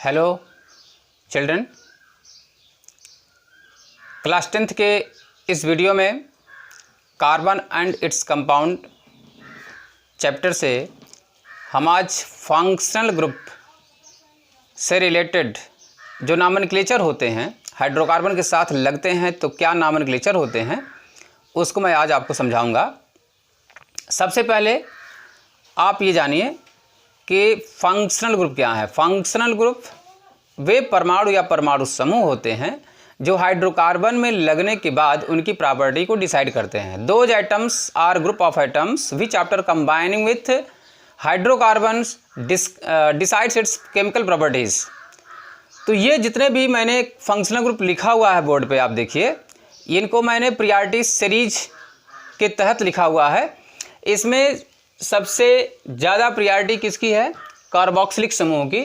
Hello children, class 10th के इस video में carbon and its compound chapter से हम आज फंक्शनल ग्रुप से रिलेटेड जो नॉमेनक्लेचर होते हैं, हाइड्रोकार्बन के साथ लगते हैं तो क्या नॉमेनक्लेचर होते हैं, उसको मैं आज आपको समझाऊंगा। सबसे पहले आप ये जानिए कि फंक्शनल ग्रुप क्या है। फंक्शनल ग्रुप वे परमाणु या परमाणु समूह होते हैं जो हाइड्रोकार्बन में लगने के बाद उनकी प्रॉपर्टी को डिसाइड करते हैं। Those atoms are group of atoms which after combining with hydrocarbon decides its chemical properties. तो ये जितने भी मैंने फंक्शनल ग्रुप लिखा हुआ है बोर्ड पे, आप देखिए, इनको मैंने प्रियॉरिटी सीरीज के तहत लिखा हुआ है। इसमें सबसे ज़्यादा प्रियॉरिटी किसकी है? कार्बोक्सिलिक समूह की।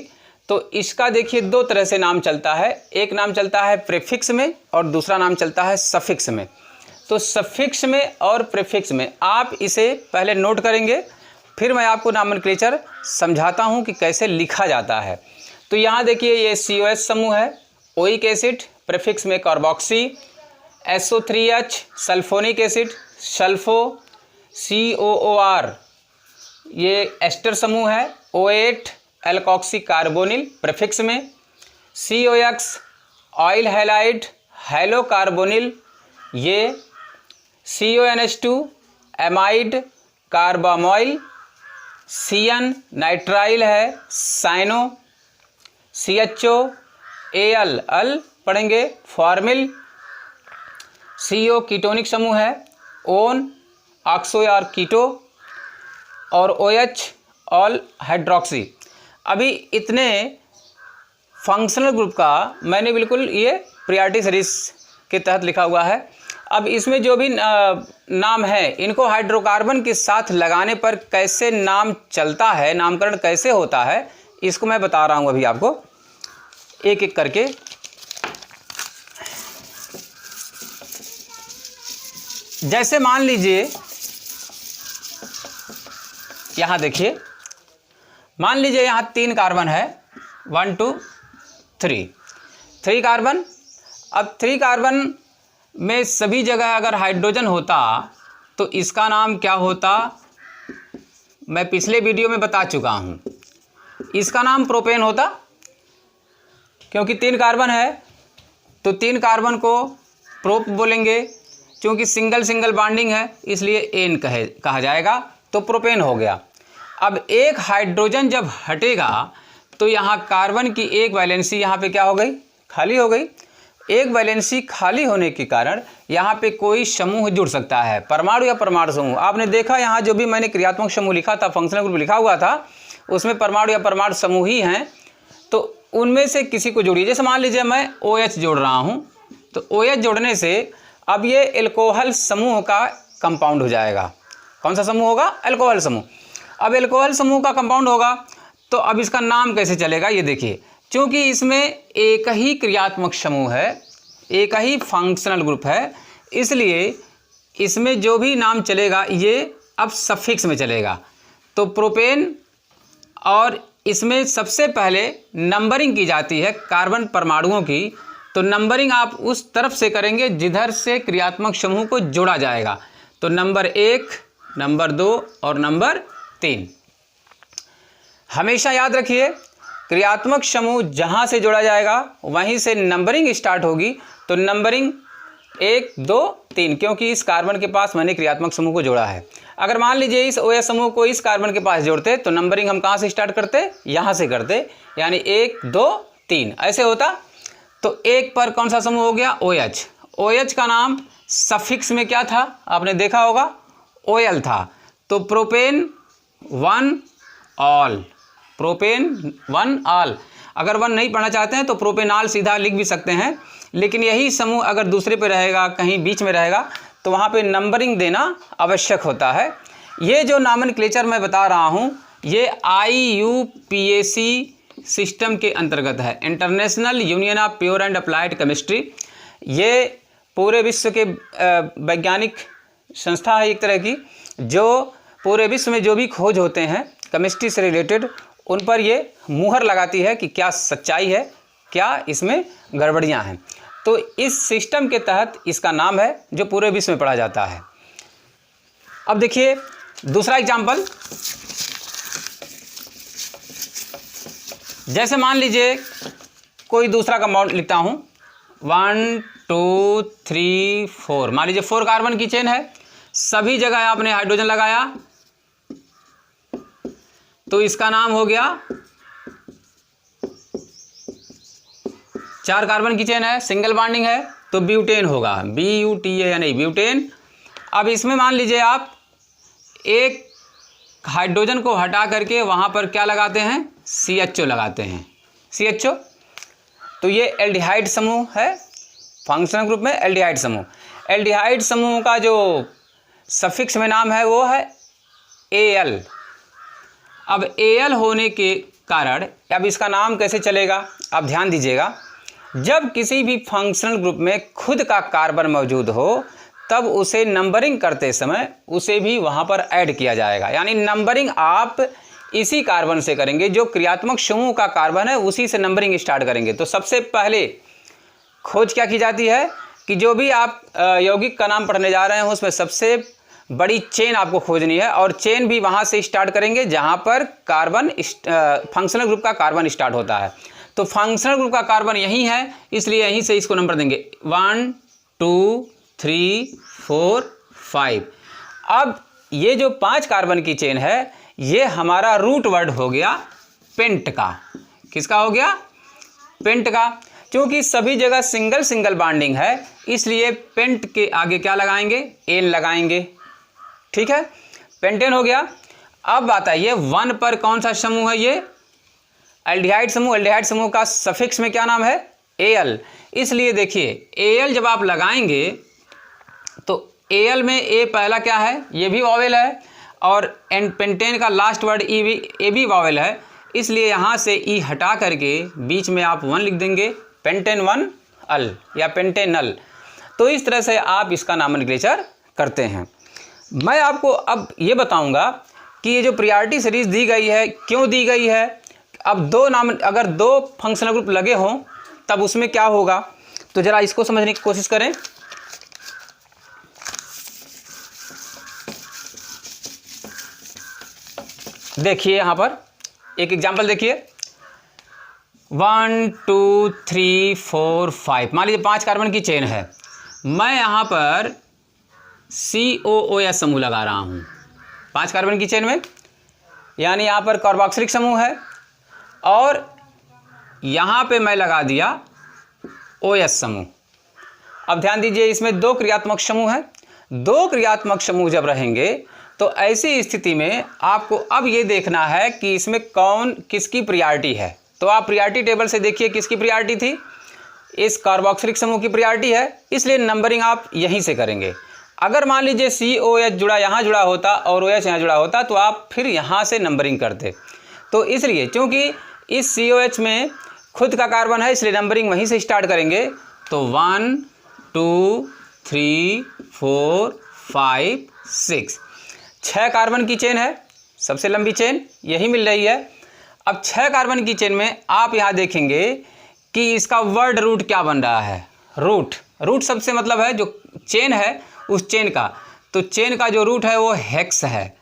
तो इसका देखिए दो तरह से नाम चलता है, एक नाम चलता है प्रीफिक्स में और दूसरा नाम चलता है सफिक्स में। तो सफिक्स में और प्रीफिक्स में आप इसे पहले नोट करेंगे, फिर मैं आपको नॉमेनक्लेचर समझाता हूँ कि कैसे लिखा जाता है। तो यहाँ देखिए ये COH समूह है, ओइक एसिड, प्रीफिक्स में carboxy, SO3H sulphonic acid, sulpho, COOR ये एस्टर समूह है, O8 एल्कोक्सी कार्बोनिल प्रीफिक्स में, COX oil halide hello carbonyl, ये CONH2 amide carbamoyl, CN nitrile है साइनो, CHO AL अल पढ़ेंगे फॉर्मिल, CO कीटोनिक समूह है, ओन ऑक्सो या कीटो, और OH ऑल हाइड्रोक्सी। अभी इतने फंक्शनल ग्रुप का मैंने बिल्कुल ये प्रियॉरिटी सीरीज के तहत लिखा हुआ है। अब इसमें जो भी नाम है, इनको हाइड्रोकार्बन के साथ लगाने पर कैसे नाम चलता है, नामकरण कैसे होता है, इसको मैं बता रहा हूँ अभी आपको एक एक करके। जैसे मान लीजिए यहाँ देखिए, मान लीजिए यहाँ 3 कार्बन है, 1 2 3 कार्बन। अब 3 कार्बन में सभी जगह अगर हाइड्रोजन होता तो इसका नाम क्या होता, मैं पिछले वीडियो में बता चुका हूँ। इसका नाम प्रोपेन होता, क्योंकि 3 कार्बन है तो 3 कार्बन को प्रोप बोलेंगे, क्योंकि सिंगल सिंगल बॉन्डिंग है इसलिए एन कहा जाएगा, तो प्रोपेन हो गया। अब एक हाइड्रोजन जब हटेगा तो यहाँ कार्बन की एक वैलेंसी यहाँ पे क्या हो गई? खाली हो गई। एक वैलेंसी खाली होने के कारण यहाँ पे कोई समूह जुड़ सकता है, परमाणु या परमाणु समूह। आपने देखा यहाँ जो भी मैंने क्रियात्मक समूह लिखा था, फंक्शनल ग्रुप लिखा हुआ था, उसमें परमाणु या परमाणु समूह ही हैं। तो उनमें से किसी को जोड़िए। जैसे मान लीजिए मैं OH जोड़ रहा हूँ, तो OH जोड़ने से अब ये एल्कोहल समूह का कंपाउंड हो जाएगा। कौन सा समूह होगा? एल्कोहल समूह। अब एल्कोहल समूह का कंपाउंड होगा तो अब इसका नाम कैसे चलेगा, ये देखिए। क्योंकि इसमें एक ही क्रियात्मक समूह है, एक ही फंक्शनल ग्रुप है, इसलिए इसमें जो भी नाम चलेगा ये अब सफिक्स में चलेगा। तो प्रोपेन, और इसमें सबसे पहले नंबरिंग की जाती है कार्बन परमाणुओं की। तो नंबरिंग आप उस तरफ से करेंगे जिधर से क्रियात्मक समूह को जोड़ा जाएगा। तो नंबर 1, नंबर 2 और नंबर 3 हमेशा याद रखिए। क्रियात्मक समूह जहाँ से जोड़ा जाएगा वहीं से नंबरिंग स्टार्ट होगी। तो नंबरिंग 1 2 3, क्योंकि इस कार्बन के पास मैंने क्रियात्मक समूह को जोड़ा है। अगर मान लीजिए इस OH समूह को इस कार्बन के पास जोड़ते तो नंबरिंग हम कहाँ से स्टार्ट करते? यहाँ से करते, यानी 1 2 3 ऐसे होता। तो 1 पर कौन सा समूह हो गया? OH। OH का नाम सफिक्स में क्या था? आपने देखा होगा, OL था। तो प्रोपेन 1 ऑल, प्रोपेन 1 ऑल। अगर 1 नहीं पढ़ना चाहते हैं तो प्रोपेनॉल सीधा लिख भी सकते हैं, लेकिन यही समूह अगर दूसरे पे रहेगा, कहीं बीच में रहेगा, तो वहाँ पे नंबरिंग देना आवश्यक होता है। ये जो नॉमेनक्लेचर मैं बता रहा हूँ ये IUPAC सिस्टम के अंतर्गत है, international union of pure and applied chemistry. ये पूरे विश्व के वैज्ञानिक संस्था है एक तरह की, जो पूरे विश्व में जो भी खोज होते हैं केमिस्ट्री से रिलेटेड उन पर ये मुहर लगाती है कि क्या सच्चाई है, क्या इसमें गड़बड़ियाँ हैं। तो इस सिस्टम के तहत इसका नाम है जो पूरे विश्व में पढ़ा जाता है। अब देखिए दूसरा एग्जाम्पल, जैसे मान लीजिए कोई दूसरा कंपाउंड लिखता हूँ 1 2 3 4, मान लीजिए 4 कार्बन की चेन है, सभी जगह आपने हाइड्रोजन लगाया तो इसका नाम हो गया 4 कार्बन की चेन है, सिंगल बॉन्डिंग है तो ब्यूटेन होगा, BUTAN नहीं ब्यूटेन। अब इसमें मान लीजिए आप एक हाइड्रोजन को हटा करके वहाँ पर क्या लगाते हैं, CHO लगाते हैं, CHO। तो ये एल्डिहाइड समूह है, फंक्शनल ग्रुप में एल्डिहाइड समूह। एल्डिहाइड समूह का जो सफिक्स में नाम है वो है Al। अब Al होने के कारण अब इसका नाम कैसे चलेगा, आप ध्यान दीजिएगा। जब किसी भी फंक्शनल ग्रुप में खुद का कार्बन मौजूद हो तब उसे नंबरिंग करते समय उसे भी वहाँ पर ऐड किया जाएगा, यानी नंबरिंग आप इसी कार्बन से करेंगे, जो क्रियात्मक समूह का कार्बन है उसी से नंबरिंग स्टार्ट करेंगे। तो सबसे पहले खोज क्या की जाती है कि जो भी आप यौगिक का नाम पढ़ने जा रहे हैं उसमें सबसे बड़ी चेन आपको खोजनी है, और चेन भी वहाँ से स्टार्ट करेंगे जहाँ पर कार्बन फंक्शनल ग्रुप का कार्बन स्टार्ट होता है। तो फंक्शनल ग्रुप का कार्बन यही है, इसलिए यहीं से इसको नंबर देंगे 1 2 3 4 5। अब ये जो 5 कार्बन की चेन है ये हमारा रूट वर्ड हो गया पेंट का। किसका हो गया, पेंट का। क्योंकि सभी जगह सिंगल सिंगल बॉन्डिंग है इसलिए पेंट के आगे क्या लगाएंगे, एन लगाएंगे, ठीक है, पेंटेन हो गया। अब बताइए 1 पर कौन सा समूह है, ये एल्डिहाइड समूह। एल्डिहाइड समूह का सफिक्स में क्या नाम है, Al। इसलिए देखिए Al जब आप लगाएंगे तो Al में A पहला क्या है, ये भी वॉवेल है, और पेंटेन का लास्ट वर्ड ए भी वॉवेल है, इसलिए यहाँ से E हटा करके बीच में आप 1 लिख देंगे, पेंटेन 1 अल या पेंटेनल। तो इस तरह से आप इसका नॉमेनक्लेचर करते हैं। मैं आपको अब ये बताऊंगा कि ये जो प्रायोरिटी सीरीज दी गई है क्यों दी गई है। अब अगर 2 फंक्शनल ग्रुप लगे हों तब उसमें क्या होगा, तो ज़रा इसको समझने की कोशिश करें। देखिए यहाँ पर एक एग्जांपल देखिए 1 2 3 4 5, मान लीजिए 5 कार्बन की चेन है, मैं यहाँ पर COOH समूह लगा रहा हूँ 5 कार्बन की चेन में, यानी यहाँ पर कार्बोक्सिलिक समूह है, और यहाँ पे मैं लगा दिया OH समूह। अब ध्यान दीजिए इसमें 2 क्रियात्मक समूह हैं। 2 क्रियात्मक समूह जब रहेंगे तो ऐसी स्थिति में आपको अब ये देखना है कि इसमें कौन किसकी प्रायोरिटी है। तो आप प्रायोरिटी टेबल से देखिए किसकी प्रायोरिटी थी, इस कार्बोक्सिलिक समूह की प्रायोरिटी है, इसलिए नंबरिंग आप यहीं से करेंगे। अगर मान लीजिए COH जुड़ा यहाँ जुड़ा होता और OH यहाँ जुड़ा होता तो आप फिर यहाँ से नंबरिंग करते। तो इसलिए क्योंकि इस COH में खुद का कार्बन है इसलिए नंबरिंग वहीं से स्टार्ट करेंगे। तो 1 2 3 4 5 6, 6 कार्बन की चेन है, सबसे लंबी चेन यही मिल रही है। अब 6 कार्बन की चेन में आप यहाँ देखेंगे कि इसका वर्ड रूट क्या बन रहा है, रूट सबसे मतलब है जो चेन है उस चेन का। तो चेन का जो रूट है वो हेक्स है,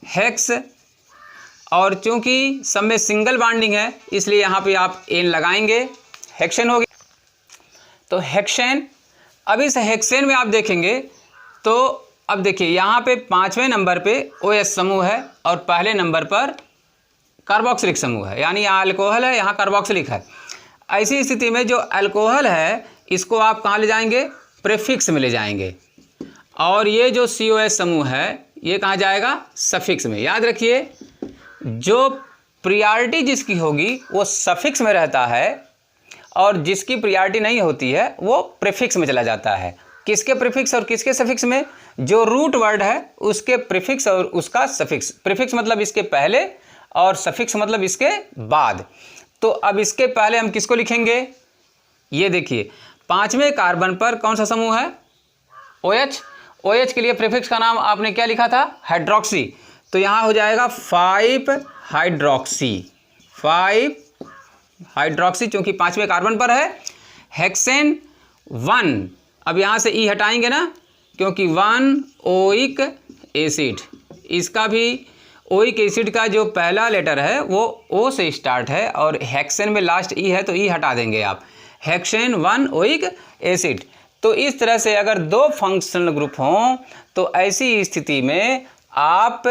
हेक्स। और चूंकि सब में सिंगल बॉन्डिंग है इसलिए यहाँ पे आप एन लगाएंगे, हेक्सेन हो गया। तो हेक्सेन, अब इस हेक्सेन में आप देखेंगे तो अब देखिए यहाँ पे 5वें नंबर पे OH समूह है और पहले नंबर पर कार्बोक्सिलिक समूह है, यानी यहाँ अल्कोहल है यहाँ कार्बोक्सिलिक है। ऐसी स्थिति में जो अल्कोहल है इसको आप कहाँ ले जाएंगे, प्रीफिक्स में ले जाएंगे, और ये जो COH समूह है ये कहाँ जाएगा, सफिक्स में। याद रखिए जो प्रायोरिटी जिसकी होगी वो सफिक्स में रहता है और जिसकी प्रायोरिटी नहीं होती है वो प्रीफिक्स में चला जाता है। किसके प्रीफिक्स और किसके सफिक्स में, जो रूट वर्ड है उसके प्रीफिक्स और उसका सफिक्स। प्रीफिक्स मतलब इसके पहले और सफिक्स मतलब इसके बाद। तो अब इसके पहले हम किसको लिखेंगे, ये देखिए 5वें कार्बन पर कौन सा समूह है, OH। OH के लिए प्रीफिक्स का नाम आपने क्या लिखा था, हाइड्रोक्सी। तो यहाँ हो जाएगा 5 हाइड्रोक्सी, 5 हाइड्रोक्सी, चूँकि 5वें कार्बन पर है। हेक्सेन 1, अब यहाँ से ई हटाएंगे ना, क्योंकि 1 ओइक एसिड, इसका भी ओइक एसिड का जो पहला लेटर है वो ओ से स्टार्ट है और हेक्सेन में लास्ट ई है, तो ई हटा देंगे आप। Hexane 1 oic acid. तो इस तरह से अगर दो फंक्शनल ग्रुप हों तो ऐसी स्थिति में आप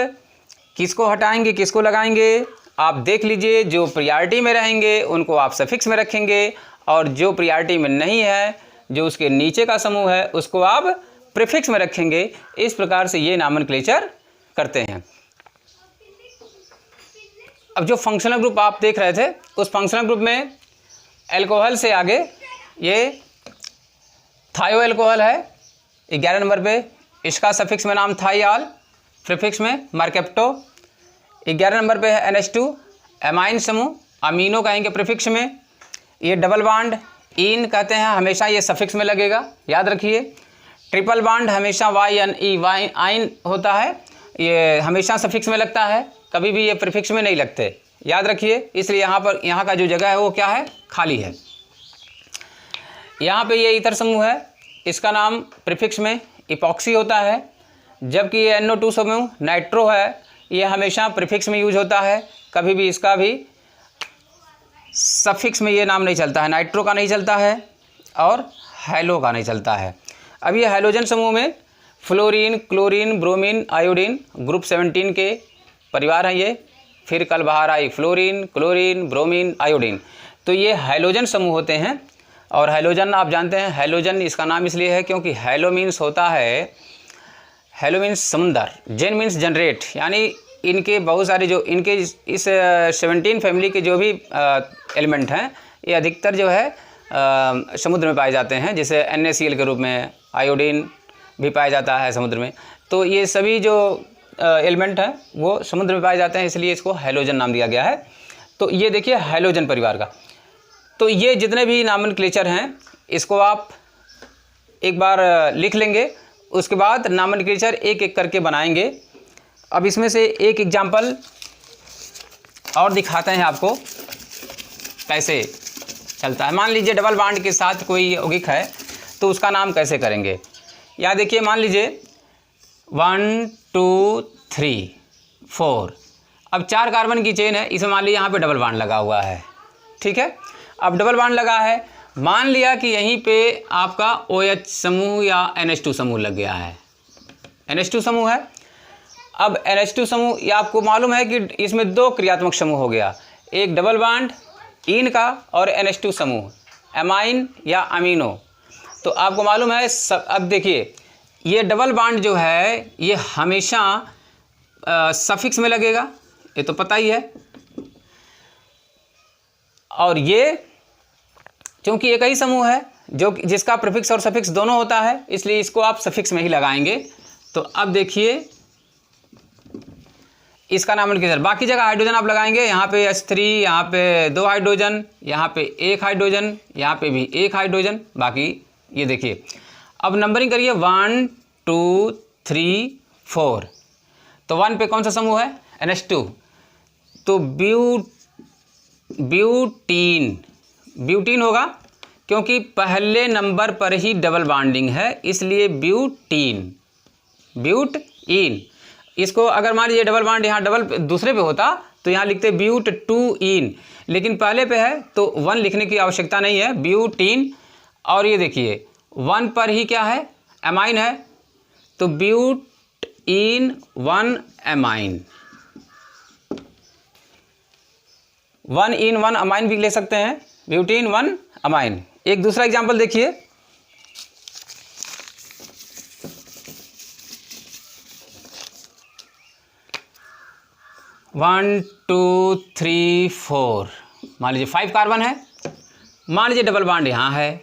किसको हटाएंगे, किसको लगाएंगे? आप देख लीजिए, जो प्रियॉरिटी में रहेंगे उनको आप सफिक्स में रखेंगे और जो प्रियॉरिटी में नहीं है, जो उसके नीचे का समूह है, उसको आप प्रीफिक्स में रखेंगे। इस प्रकार से ये नॉमेनक्लेचर करते हैं। अब जो फंक्शनल ग्रुप आप देख रहे थे, उस फंक्शनल ग्रुप में एल्कोहल से आगे ये थायो एल्कोहल है 11 नंबर पे, इसका सफिक्स में नाम थाइयाल, प्रीफिक्स में मरकेप्टो। 11 नंबर पे है NH2 एमाइन समूह, अमीनो कहेंगे प्रीफिक्स में। ये डबल बॉन्ड इन कहते हैं, हमेशा ये सफिक्स में लगेगा, याद रखिए। ट्रिपल बॉन्ड हमेशा YNE आइन होता है, ये हमेशा सफिक्स में लगता है, कभी भी ये प्रीफिक्स में नहीं लगते, याद रखिए। इसलिए यहाँ का जो जगह है वो क्या है, खाली है। यहाँ पे ये ईथर समूह है, इसका नाम प्रीफिक्स में इपॉक्सी होता है, जबकि ये NO2 समूह नाइट्रो है, ये हमेशा प्रीफिक्स में यूज होता है, कभी भी इसका भी सफिक्स में ये नाम नहीं चलता है, नाइट्रो का नहीं चलता है और हैलो का नहीं चलता है। अब ये हैलोजन समूह में fluorine, chlorine, bromine, iodine group 17 के परिवार हैं ये। फिर कल बाहर आई फ्लोरीन, क्लोरीन, ब्रोमीन, आयोडीन, तो ये हैलोजन समूह होते हैं। और हैलोजन आप जानते हैं, हैलोजन इसका नाम इसलिए है क्योंकि हैलो मीन्स होता है, हैलो मीन्स समुंदर, जेन मीन्स जनरेट, यानी इनके बहुत सारे जो इनके इस 17 फैमिली के जो भी एलिमेंट हैं, ये अधिकतर जो है समुद्र में पाए जाते हैं, जैसे NaCl के रूप में आयोडीन भी पाया जाता है समुद्र में। तो ये सभी जो एलिमेंट हैं वो समुद्र में पाए जाते हैं, इसलिए इसको हैलोजन नाम दिया गया है। तो ये देखिए हैलोजन परिवार का। तो ये जितने भी नॉमेनक्लेचर हैं इसको आप एक बार लिख लेंगे, उसके बाद नॉमेनक्लेचर एक एक करके बनाएंगे। अब इसमें से एक एग्जाम्पल और दिखाते हैं आपको कैसे चलता है। मान लीजिए डबल बॉन्ड के साथ कोई यौगिक है, तो उसका नाम कैसे करेंगे। या देखिए, मान लीजिए 1 2 3 4, अब 4 कार्बन की चेन है, इसमें मान लीजिए यहाँ पे डबल बॉन्ड लगा हुआ है, ठीक है। अब डबल बॉन्ड लगा है, मान लिया कि यहीं पे आपका OH समूह या NH2 समूह लग गया है, NH2 समूह है। अब NH2 समूह, ये आपको मालूम है कि इसमें 2 क्रियात्मक समूह हो गया, एक डबल बॉन्ड इन का और NH2 समूह एमाइन या अमीनो। तो आपको मालूम है अब देखिए, ये डबल बॉन्ड जो है ये हमेशा सफिक्स में लगेगा, ये तो पता ही है। और ये क्योंकि एक ही समूह है जो जिसका प्रीफिक्स और सफिक्स दोनों होता है, इसलिए इसको आप सफिक्स में ही लगाएंगे। तो अब देखिए इसका नॉमेनक्लेचर, बाकी जगह हाइड्रोजन आप लगाएंगे, यहाँ पे H3, यहाँ पे 2 हाइड्रोजन, यहाँ पे 1 हाइड्रोजन, यहाँ पे भी 1 हाइड्रोजन, बाकी ये देखिए। अब नंबरिंग करिए 1 2 3 4। तो 1 पे कौन सा समूह है, NH2, तो ब्यूटीन होगा, क्योंकि पहले नंबर पर ही डबल बॉन्डिंग है, इसलिए ब्यूटीन। इसको अगर मान लीजिए डबल बॉन्ड यहाँ डबल दूसरे पे होता तो यहाँ लिखते ब्यूट2इन, लेकिन पहले पे है तो 1 लिखने की आवश्यकता नहीं है, ब्यूटीन। और ये देखिए 1 पर ही क्या है, एमाइन है, तो ब्यूटीन 1 एमाइन, 1 in 1 अमाइन भी ले सकते हैं, ब्यूटीन 1 अमाइन। एक दूसरा एग्जाम्पल देखिए, वन टू थ्री फोर, मान लीजिए 5 कार्बन है, मान लीजिए डबल बॉन्ड यहाँ है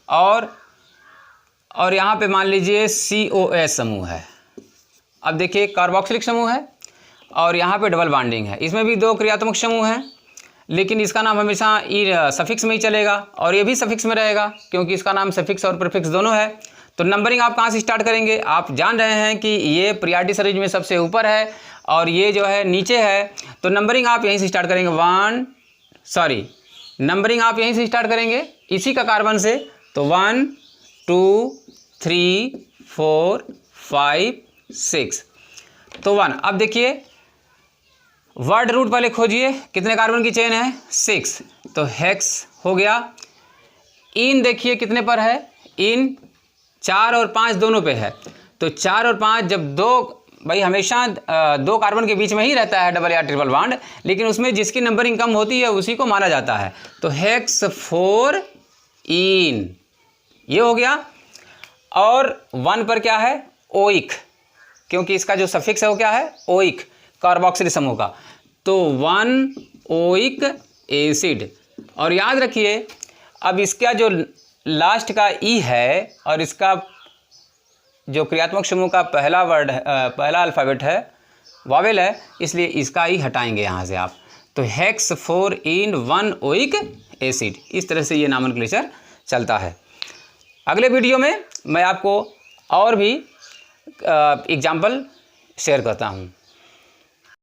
और यहाँ पे मान लीजिए COS समूह है। अब देखिए कार्बोक्सिलिक समूह है और यहाँ पे डबल बॉन्डिंग है, इसमें भी 2 क्रियात्मक समूह हैं, लेकिन इसका नाम हमेशा सफिक्स में ही चलेगा और ये भी सफिक्स में रहेगा, क्योंकि इसका नाम सफिक्स और प्रीफिक्स दोनों है। तो नंबरिंग आप कहाँ से स्टार्ट करेंगे? आप जान रहे हैं कि ये प्रियॉरिटी सर्विस में सबसे ऊपर है और ये जो है नीचे है, तो नंबरिंग आप यहीं से स्टार्ट करेंगे। नंबरिंग आप यहीं से स्टार्ट करेंगे इसी का कार्बन से। तो 1 2 3 4 5 6। तो 1। अब देखिए वर्ड रूट पहले खोजिए, कितने कार्बन की चेन है? 6। तो हेक्स हो गया। इन देखिए कितने पर है? इन 4 और 5 दोनों पे है। तो 4 और 5 जब दो, भाई हमेशा दो कार्बन के बीच में ही रहता है डबल या ट्रिपल बॉन्ड, लेकिन उसमें जिसकी नंबरिंग कम होती है उसी को माना जाता है। तो हेक्स 4 इन ये हो गया। और 1 पर क्या है? ओइक, क्योंकि इसका जो सफिक्स है वो क्या है? ओइक, कार्बोक्सिल समूह का। तो 1 ओइक एसिड। और याद रखिए अब इसका जो लास्ट का ई है और इसका जो क्रियात्मक समूह का पहला वर्ड है, पहला अल्फ़ाबेट है, वावेल है, इसलिए इसका ई हटाएंगे यहाँ से आप। तो हेक्स 4 इन 1 ओइक एसिड। इस तरह से ये नॉमेनक्लेचर चलता है। अगले वीडियो में मैं आपको और भी एग्जाम्पल शेयर करता हूँ।